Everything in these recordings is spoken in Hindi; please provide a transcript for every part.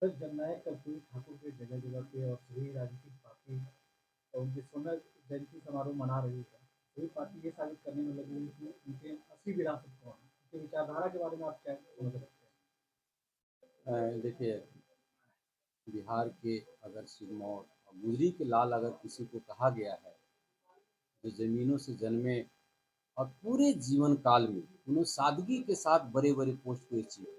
सर, जननायक कर्पूरी ठाकुर के जगह-जगह पे और सभी राजनीतिक पार्टी और उनके स्वर्ण जयंती समारोह मना रही है। सभी पार्टी ये साबित करने में लगी हुई है कि उनके असली विरासत कौन है। उनकी विचारधारा के बारे में आप क्या समझ रखते हैं? देखिए, बिहार के अगर सिरमौर और गुजरी के लाल अगर किसी को कहा गया है, जो ज़मीनों से जन्मे और पूरे जीवन काल में उन्होंने सादगी के साथ बड़े-बड़े पोस्ट को अचीव किया।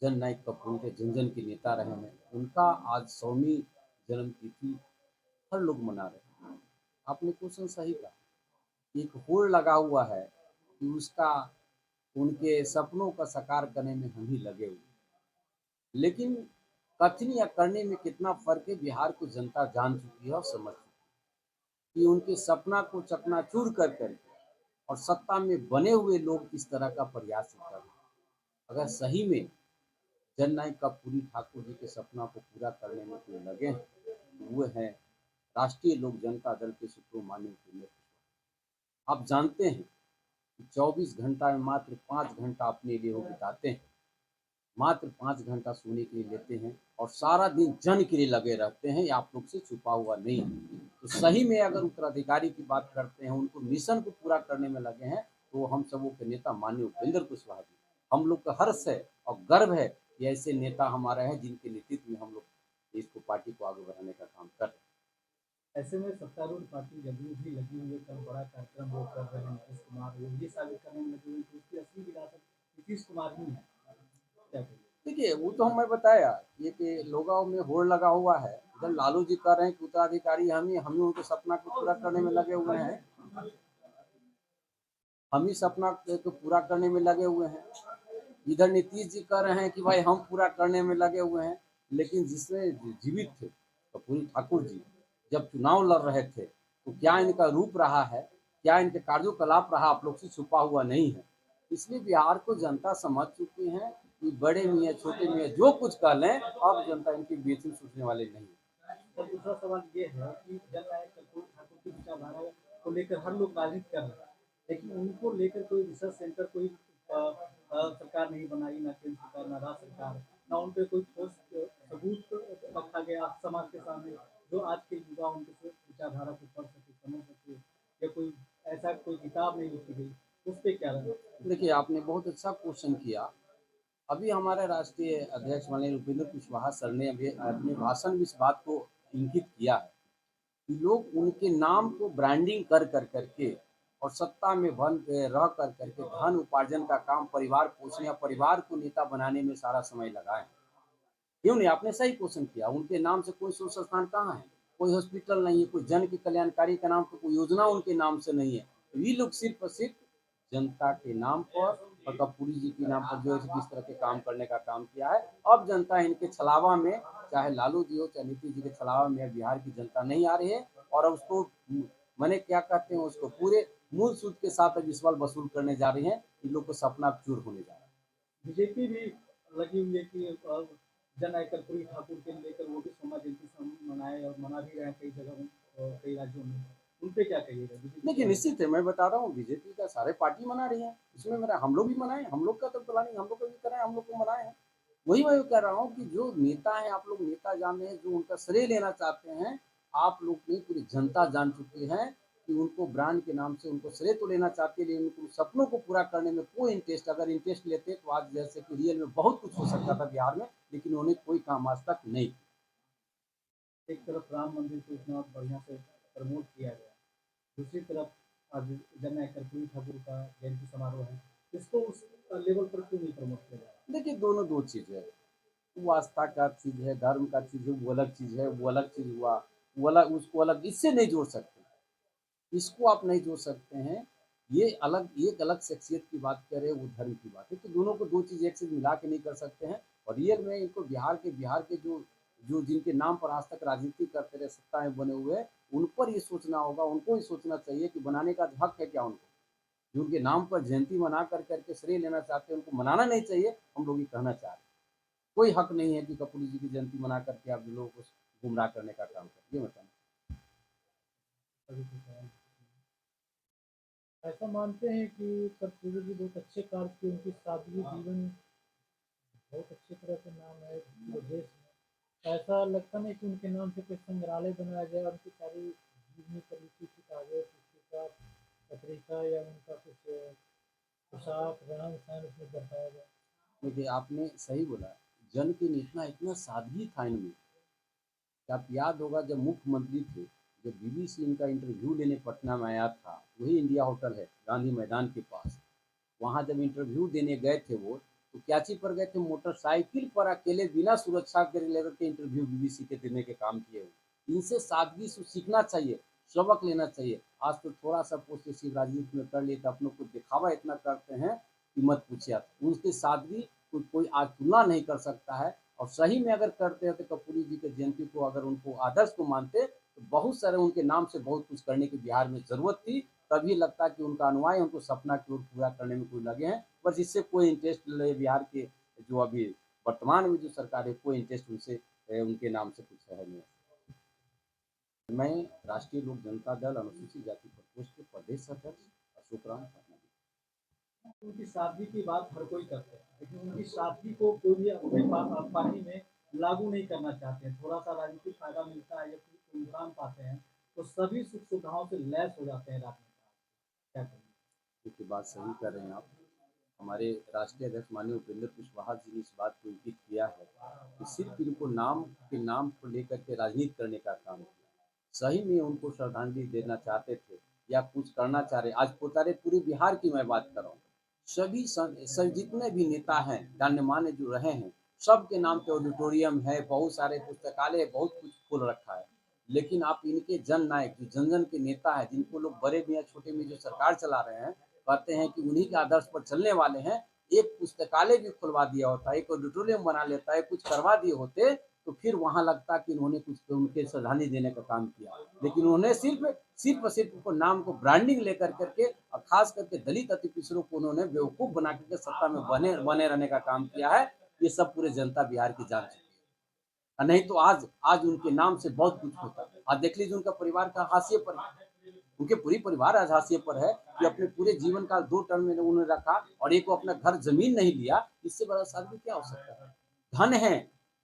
जननायक कर्पूरी के जन-जन के नेता रहे हैं। उनका आज 100वीं जन्मतिथि हर लोग मना रहे हैं। आपने क्वेश्चन सही कहा। एक होड़ लगा हुआ है कि उसका उनके सपनों का साकार करने में हम ही लगे हुए हैं। लेकिन कथनी या करने में कितना फ़र्क है, बिहार को जनता जान चुकी है और समझ चुकी है कि उनके सपना को चकनाचूर कर कर और सत्ता में बने हुए लोग किस तरह का प्रयास कर रहे हैं। अगर सही में जननायक कर्पूरी ठाकुर जी के सपना को पूरा करने में कोई लगे हैं, तो वो हैं राष्ट्रीय लोक जनता दल के सुप्रीमो माननीय उपेंद्र कुशवाहा। आप जानते हैं कि 24 घंटा में मात्र 5 घंटा अपने लिए वो बिताते हैं। मात्र 5 घंटा सोने के लिए लेते हैं और सारा दिन जन के लिए लगे रहते हैं। ये आप लोग से छुपा हुआ नहीं है। तो सही में अगर उत्तराधिकारी की बात करते हैं, उनको मिशन को पूरा करने में लगे हैं, तो हम सबों के नेता माननीय उपेंद्र कुशवाहा जी, हम लोग का हर्ष है और गर्व है कि ऐसे नेता हमारे हैं जिनके नेतृत्व में हम लोग इसको पार्टी को आगे बढ़ाने का काम कर रहे हैं। ऐसे में सत्तारूढ़ पार्टी जदयू भी लगी हुई है, कल बड़ा कार्यक्रम वो कर रहे हैं नीतीश कुमार, वो ये साबित करने में लगी हुई है कि उसकी असली विरासत नीतीश कुमार ही है। क्या कहिए? देखिए, वो तो हमें बताया ये कि लोगों में होड़ लगा हुआ है। इधर लालू जी कह रहे हैं कि उत्तराधिकारी हम ही उनके सपना को पूरा करने में लगे हुए हैं। हम ही सपना को पूरा करने में लगे हुए हैं। इधर नीतीश जी कह रहे हैं कि भाई हम पूरा करने में लगे हुए हैं। लेकिन जिसमें जीवित थे कर्पूरी ठाकुर जी, जब चुनाव लड़ रहे थे, तो क्या इनका रूप रहा है, क्या इनके कार्यकलाप रहा, आप लोग से छुपा हुआ नहीं है। इसलिए बिहार को जनता समझ चुकी है कि बड़े मियाँ छोटे मियाँ जो कुछ कह लें, अब जनता इनकी बेचैन सोचने वाले नहीं है। सर, दूसरा सवाल ये है कि जननायक कर्पूरी ठाकुर की विचारधारा को लेकर हर लोग राजनीति कर रहे हैं, लेकिन उनको लेकर कोई रिसर्च सेंटर, कोई सरकार नहीं बनाई, ना केंद्र सरकार, ना राज्य सरकार, ना उन पे कोई ठोस सबूत रखा गया समाज के सामने, जो आज के युवा उनके विचारधारा को पढ़ सके, समझ सके, या कोई ऐसा कोई किताब नहीं लिखी गई, उस पर क्या रहना? देखिए, आपने बहुत अच्छा क्वेश्चन किया। अभी हमारे राष्ट्रीय अध्यक्ष माननीय उपेंद्र कुशवाहा सर ने अभी अपने भाषण में इस बात को इंगित किया है कि लोग उनके नाम को ब्रांडिंग कर कर करके और सत्ता में बन रह कर करके धन उपार्जन का काम, परिवार पोषण या परिवार को नेता बनाने में सारा समय लगाए। क्यों नहीं, आपने सही क्वेश्चन किया। उनके नाम से कोई सोच संस्थान कहाँ है, कोई हॉस्पिटल नहीं है, कोई जन की कल्याणकारी का नाम, कोई योजना उनके नाम से नहीं है। तो ये लोग सिर्फ और सिर्फ जनता के नाम पर और कर्पूरी जी के नाम पर जो है किस तरह के काम करने का काम किया है। अब जनता इनके छलावा में, चाहे लालू जी हो चाहे नीतीश जी के छलावा में बिहार की जनता नहीं आ रही है। और अब उसको मैंने क्या कहते हैं, उसको पूरे मूल सूद के साथ अब इस बार वसूल करने जा रही है। इन लोग को सपना चूर होने जा रहा है। बीजेपी भी लगी हुई है कि जन कर्पूरी ठाकुर के लेकर वो भी सोमा जयंती मनाए और मना भी रहे हैं कई जगहों और कई राज्यों में। उन पे क्या कहिएगा? बीजेपी देखिए, क्या है? निश्चित है, मैं बता रहा हूँ बीजेपी का सारे पार्टी मना रही है। इसमें मेरा हम लोग भी मनाएं, हम लोग का तो प्लानिंग हम लोग को भी कराएं, हम लोग को मनाए हैं। वही मैं कह रहा हूँ कि जो नेता है, आप लोग नेता जान रहे हैं, जो उनका श्रेय लेना चाहते हैं, आप लोग नहीं पूरी जनता जान चुकी है कि उनको ब्रांड के नाम से उनको श्रेय तो लेना चाहते हैं, लेकिन उनको सपनों को पूरा करने में कोई इंटरेस्ट, अगर इंटरेस्ट लेते तो आज जैसे कि रियल में बहुत कुछ हो सकता था बिहार में, लेकिन उन्होंने कोई काम आज तक नहीं किया। एक तरफ राम मंदिर को इतना बढ़िया से प्रमोट किया गया, दूसरी तरफ आज जन कर्पूरी ठाकुर का जयंती समारोह है, इसको उस लेवल पर क्यों नहीं प्रमोट किया जा रहा? देखिए, दोनों दो चीज़ है। वो आस्था का चीज़ है, धर्म का चीज़ है, वो अलग चीज़ है, वो अलग चीज़ हुआ। वो अलग, उसको अलग इससे नहीं जोड़ सकते, इसको आप नहीं जोड़ सकते हैं। ये अलग, एक अलग शख्सियत की बात करें, वो धर्म की बात है, तो दोनों को दो चीज़ एक से मिला के नहीं कर सकते हैं। और रियल में इनको बिहार के जो जो जिनके नाम पर आज तक राजनीति करते रहे, सत्ता में बने हुए, उन पर ये सोचना होगा, उनको ही सोचना चाहिए कि बनाने का हक है क्या उनको। जो उनके नाम पर जयंती मना कर करके श्रेय लेना चाहते हैं, उनको मनाना नहीं चाहिए, हम लोग ये कहना चाह रहे हैं। कोई हक नहीं है कि कपूरी जी की जयंती मना करके आप लोगों को गुमराह करने का काम करिए, ये बताना। अभी तो सवाल ऐसा मानते हैं कि कर्पूरी जी बहुत अच्छे कार्य किए, उनकी सादगी जीवन बहुत अच्छी तरह से नाम है पूरे देश में। ऐसा लगता नहीं कि उनके नाम से कोई संग्रहालय बनाया जाए और उनकी सारी जीवनी पर लिखी किताबें, पुस्तिका, पत्रिका या उनका कुछ पोशाक, रहन-सहन उसमें दर्शाया जाए। देखिए आपने सही बोला, जन की इतना इतना सादगी था इनमें। क्या आप याद होगा जब मुख्यमंत्री थे, जब बीबीसी इनका इंटरव्यू लेने पटना में आया था, वही इंडिया होटल है गांधी मैदान के पास, वहाँ जब इंटरव्यू देने गए थे वो, तो क्याची पर गए थे, मोटरसाइकिल पर अकेले बिना सुरक्षा के लेकर के इंटरव्यू बीबीसी के देने के काम किए हुए। इनसे सादगी से सीखना चाहिए, सबक लेना चाहिए। आज तो थोड़ा सा पोस्ट सिर्फ राजनीति में कर लिए तो अपनों को दिखावा इतना करते हैं कि मत पूछिए आप। उनकी सादगी कोई आज तुलना नहीं कर सकता है। और सही में अगर करते हैं तो कपूरी जी के जयंती को अगर उनको आदर्श को मानते तो बहुत सारे उनके नाम से बहुत कुछ करने की बिहार में ज़रूरत थी। तभी लगता कि उनका अनुयायी उनको सपना की ओर पूरा करने में कोई लगे हैं, बस इससे कोई इंटरेस्ट ले बिहार के जो अभी वर्तमान में जो सरकार है, कोई इंटरेस्ट उनसे उनके नाम से कुछ है नहीं। मैं राष्ट्रीय लोक जनता दल अनुसूचित जाति प्रकोष्ठ के प्रदेश अध्यक्ष अशोक राम पटना। उनकी सादगी की बात हर कोई करते हैं, लेकिन उनकी सादगी को कोई भी अपने पार्टी में लागू नहीं करना चाहते हैं। थोड़ा सा राजनीतिक फायदा मिलता है या कोई मुकाम पाते हैं तो सभी सुख सुविधाओं से लैस हो जाते हैं राजनेता। क्या कहेंगे? देखिए बात सही कर रहे हैं आप। हमारे राष्ट्रीय अध्यक्ष माननीय उपेंद्र कुशवाहा जी ने इस बात को इंगित किया है कि सिर्फ इनको नाम के नाम को लेकर के राजनीति करने का काम किया। सही में उनको श्रद्धांजलि देना चाहते थे या कुछ करना चाह रहे। आज पोतारे पूरे बिहार की मैं बात कर रहा हूँ, सभी जितने भी नेता हैं गण्यमान्य जो रहे हैं, सबके नाम पे ऑडिटोरियम है, बहुत सारे पुस्तकालय, बहुत कुछ खोल रखा है। लेकिन आप इनके जन नायक जो जन जन के नेता हैं, जिनको लोग बड़े मियाँ छोटे में जो सरकार चला रहे हैं, कहते हैं कि उन्हीं के आदर्श पर चलने वाले हैं, एक पुस्तकालय भी खुलवा दिया होता, एक ऑडिटोरियम बना लेता है, कुछ करवा दिए होते तो फिर वहाँ लगता कि इन्होंने कुछ तो उनके श्रद्धांजलि देने का काम किया। लेकिन उन्होंने सिर्फ को नाम को ब्रांडिंग लेकर करके और खास करके दलित अति पिछड़ों को उन्होंने बेवकूफ़ बना करके सत्ता में बने बने रहने का काम किया है। ये सब पूरे जनता बिहार की जान चुकी है। नहीं तो आज आज उनके नाम से बहुत कुछ होता। आज देख लीजिए उनका परिवार का हाशिए पर, उनके पूरी परिवार आज हाशिए पर है कि अपने पूरे जीवन काल 2 टर्म में उन्होंने रखा और एक को अपना घर जमीन नहीं लिया। इससे बड़ा सादगी क्या हो सकता है? धन है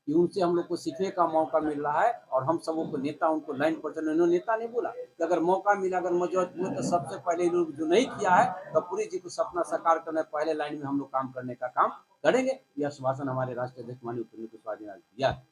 कि उनसे हम लोग को सीखने का मौका मिल रहा है और हम सबों को नेता उनको लाइन पर चलने। उन्होंने नेता नहीं बोला कि अगर मौका मिला, अगर मौजूद हुए तो सबसे पहले लोग जो नहीं किया है कपूरी जी को सपना साकार करना है, पहले लाइन में हम लोग काम करने का काम करेंगे। यह आश्वासन हमारे राष्ट्रीय अध्यक्ष माननीय उपेंद्र कुशवाहा जी ने दिया है।